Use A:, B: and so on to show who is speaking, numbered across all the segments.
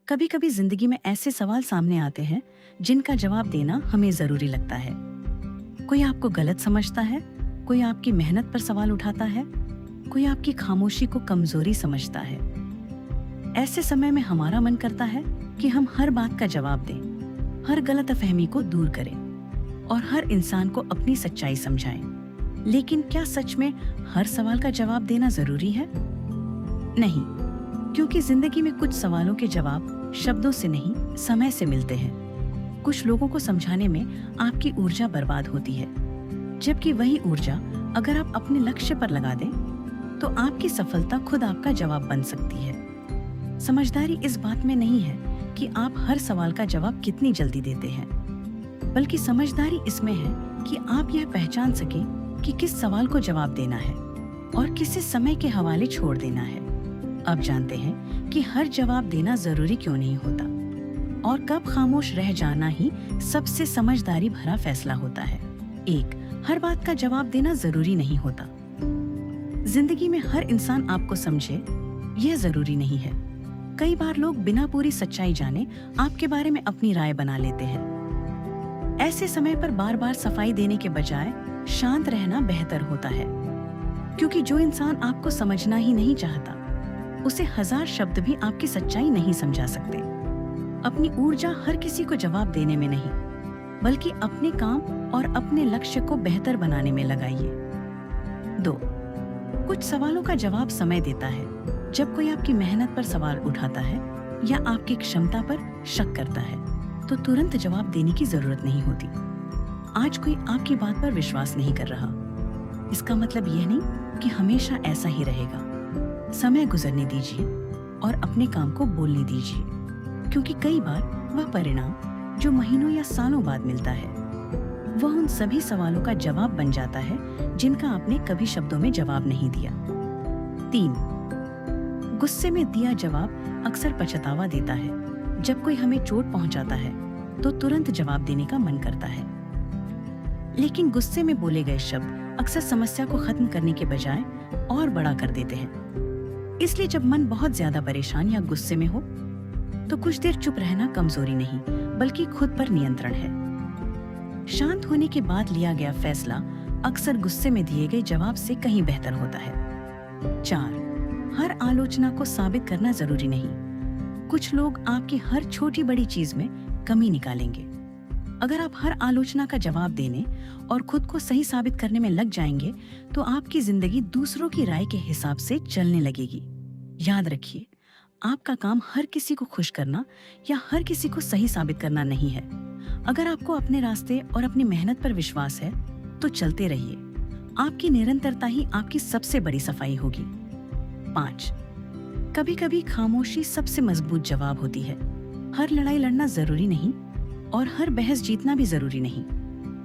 A: कभी कभी जिंदगी में ऐसे सवाल सामने आते हैं जिनका जवाब देना हमें जरूरी लगता है। कोई आपको गलत समझता है, कोई आपकी मेहनत पर सवाल उठाता है, कोई आपकी खामोशी को कमजोरी समझता है। ऐसे समय में हमारा मन करता है कि हम हर बात का जवाब दें, हर गलतफहमी को दूर करें और हर इंसान को अपनी सच्चाई समझाएं। लेकिन क्या सच में हर सवाल का जवाब देना जरूरी है? नहीं, क्योंकि जिंदगी में कुछ सवालों के जवाब शब्दों से नहीं, समय से मिलते हैं। कुछ लोगों को समझाने में आपकी ऊर्जा बर्बाद होती है, जबकि वही ऊर्जा अगर आप अपने लक्ष्य पर लगा दें तो आपकी सफलता खुद आपका जवाब बन सकती है। समझदारी इस बात में नहीं है कि आप हर सवाल का जवाब कितनी जल्दी देते हैं, बल्कि समझदारी इसमें है कि आप यह पहचान सकें कि किस सवाल को जवाब देना है और किसे समय के हवाले छोड़ देना है। अब जानते हैं कि हर जवाब देना जरूरी क्यों नहीं होता और कब खामोश रह जाना ही सबसे समझदारी भरा फैसला होता है। 1. हर बात का जवाब देना जरूरी नहीं होता। जिंदगी में हर इंसान आपको समझे यह जरूरी नहीं है। कई बार लोग बिना पूरी सच्चाई जाने आपके बारे में अपनी राय बना लेते हैं। ऐसे समय पर बार बार सफाई देने के बजाय शांत रहना बेहतर होता है, क्योंकि जो इंसान आपको समझना ही नहीं चाहता उसे 1000 शब्द भी आपकी सच्चाई नहीं समझा सकते। अपनी ऊर्जा हर किसी को जवाब देने में नहीं, बल्कि अपने काम और अपने लक्ष्य को बेहतर बनाने में लगाइए। 2. कुछ सवालों का जवाब समय देता है। जब कोई आपकी मेहनत पर सवाल उठाता है या आपकी क्षमता पर शक करता है तो तुरंत जवाब देने की जरूरत नहीं होती। आज कोई आपकी बात पर विश्वास नहीं कर रहा, इसका मतलब यह नहीं कि हमेशा ऐसा ही रहेगा। समय गुजरने दीजिए और अपने काम को बोलने दीजिए, क्योंकि कई बार वह परिणाम जो महीनों या सालों बाद मिलता है वह उन सभी सवालों का जवाब बन जाता है जिनका आपने कभी शब्दों में जवाब नहीं दिया। 3. गुस्से में दिया जवाब अक्सर पछतावा देता है। जब कोई हमें चोट पहुंचाता है तो तुरंत जवाब देने का मन करता है, लेकिन गुस्से में बोले गए शब्द अक्सर समस्या को खत्म करने के बजाय और बड़ा कर देते हैं। इसलिए जब मन बहुत ज्यादा परेशान या गुस्से में हो तो कुछ देर चुप रहना कमजोरी नहीं, बल्कि खुद पर नियंत्रण है। शांत होने के बाद लिया गया फैसला अक्सर गुस्से में दिए गए जवाब से कहीं बेहतर होता है। 4. हर आलोचना को साबित करना जरूरी नहीं। कुछ लोग आपकी हर छोटी बड़ी चीज में कमी निकालेंगे। अगर आप हर आलोचना का जवाब देने और खुद को सही साबित करने में लग जाएंगे तो आपकी जिंदगी दूसरों की राय के हिसाब से चलने लगेगी। याद रखिए, आपका काम हर किसी को खुश करना या हर किसी को सही साबित करना नहीं है। अगर आपको अपने रास्ते और अपनी मेहनत पर विश्वास है तो चलते रहिए। आपकी निरंतरता ही आपकी सबसे बड़ी सफाई होगी। 5. कभी कभी खामोशी सबसे मजबूत जवाब होती है। हर लड़ाई लड़ना जरूरी नहीं और हर बहस जीतना भी जरूरी नहीं।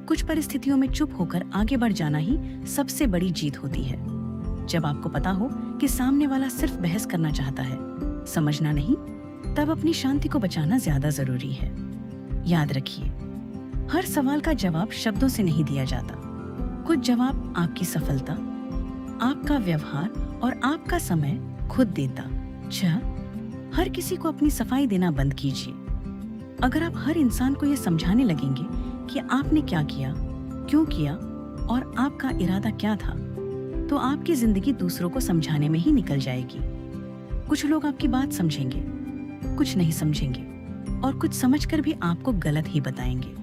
A: कुछ परिस्थितियों में चुप होकर आगे बढ़ जाना ही सबसे बड़ी जीत होती है। जब आपको पता हो कि सामने वाला सिर्फ बहस करना चाहता है, समझना नहीं, तब अपनी शांति को बचाना ज्यादा जरूरी है। याद रखिए, हर सवाल का जवाब शब्दों से नहीं दिया जाता। कुछ जवाब आपकी सफलता, आपका व्यवहार और आपका समय खुद देता। 6. हर किसी को अपनी सफाई देना बंद कीजिए। अगर आप हर इंसान को यह समझाने लगेंगे कि आपने क्या किया, क्यों किया और आपका इरादा क्या था, तो आपकी जिंदगी दूसरों को समझाने में ही निकल जाएगी। कुछ लोग आपकी बात समझेंगे, कुछ नहीं समझेंगे और कुछ समझकर भी आपको गलत ही बताएंगे।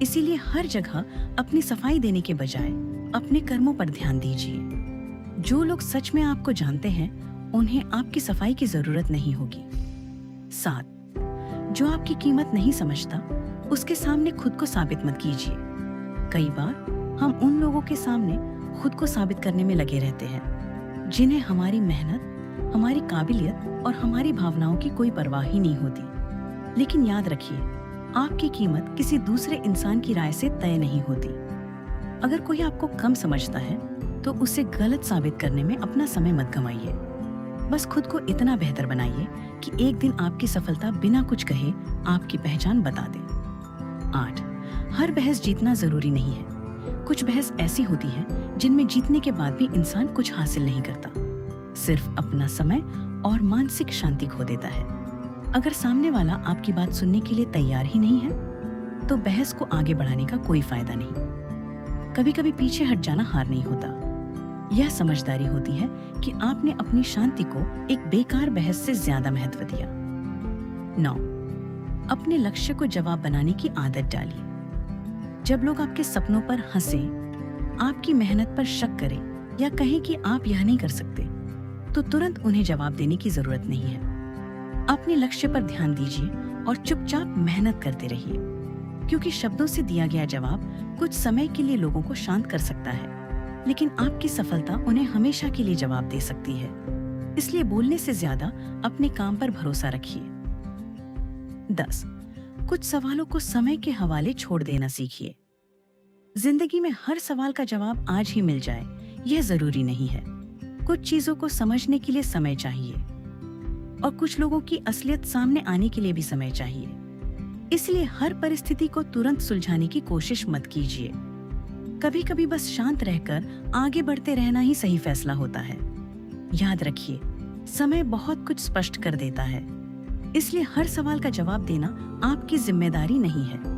A: इसीलिए हर जगह अपनी सफाई देने के बजाय अपने कर्मों पर ध्यान दीजिए। जो लोग सच में आपको जानते हैं उन्हें आपकी सफाई की जरूरत नहीं होगी। 7. जो आपकी कीमत नहीं समझता उसके सामने खुद को साबित मत कीजिए। कई बार हम उन लोगों के सामने खुद को साबित करने में लगे रहते हैं जिन्हें हमारी मेहनत, हमारी काबिलियत और हमारी भावनाओं की कोई परवाह ही नहीं होती। लेकिन याद रखिए, आपकी कीमत किसी दूसरे इंसान की राय से तय नहीं होती। अगर कोई आपको कम समझता है तो उसे गलत साबित करने में अपना समय मत गंवाइए। बस खुद को इतना बेहतर बनाइए कि एक दिन आपकी सफलता बिना कुछ कहे आपकी पहचान बता दे। 8. हर बहस जीतना जरूरी नहीं है। कुछ बहस ऐसी होती है जिनमें जीतने के बाद भी इंसान कुछ हासिल नहीं करता, सिर्फ अपना समय और मानसिक शांति खो देता है। अगर सामने वाला आपकी बात सुनने के लिए तैयार ही नहीं है, तो बहस को आगे बढ़ाने का कोई फायदा नहीं। कभी कभी पीछे हट जाना हार नहीं होता, यह समझदारी होती है कि आपने अपनी शांति को एक बेकार बहस से ज्यादा महत्व दिया। 9. अपने लक्ष्य को जवाब बनाने की आदत डालिए। जब लोग आपके सपनों पर हंसे, आपकी मेहनत पर शक करें या कहें कि आप यह नहीं कर सकते, तो तुरंत उन्हें जवाब देने की जरूरत नहीं है। अपने लक्ष्य पर ध्यान दीजिए और चुपचाप मेहनत करते रहिए, क्योंकि शब्दों से दिया गया जवाब कुछ समय के लिए लोगों को शांत कर सकता है, लेकिन आपकी सफलता उन्हें हमेशा के लिए जवाब दे सकती है। इसलिए बोलने से ज्यादा अपने काम पर भरोसा रखिए। 10. कुछ सवालों को समय के हवाले छोड़ देना सीखिए। जिंदगी में हर सवाल का जवाब आज ही मिल जाए, यह जरूरी नहीं है। कुछ चीजों को समझने के लिए समय चाहिए और कुछ लोगों की असलियत सामने आने के लिए भी समय चाहिए। इसलिए हर परिस्थिति को तुरंत सुलझाने की कोशिश मत कीजिए। कभी कभी बस शांत रहकर आगे बढ़ते रहना ही सही फैसला होता है। याद रखिए, समय बहुत कुछ स्पष्ट कर देता है, इसलिए हर सवाल का जवाब देना आपकी जिम्मेदारी नहीं है।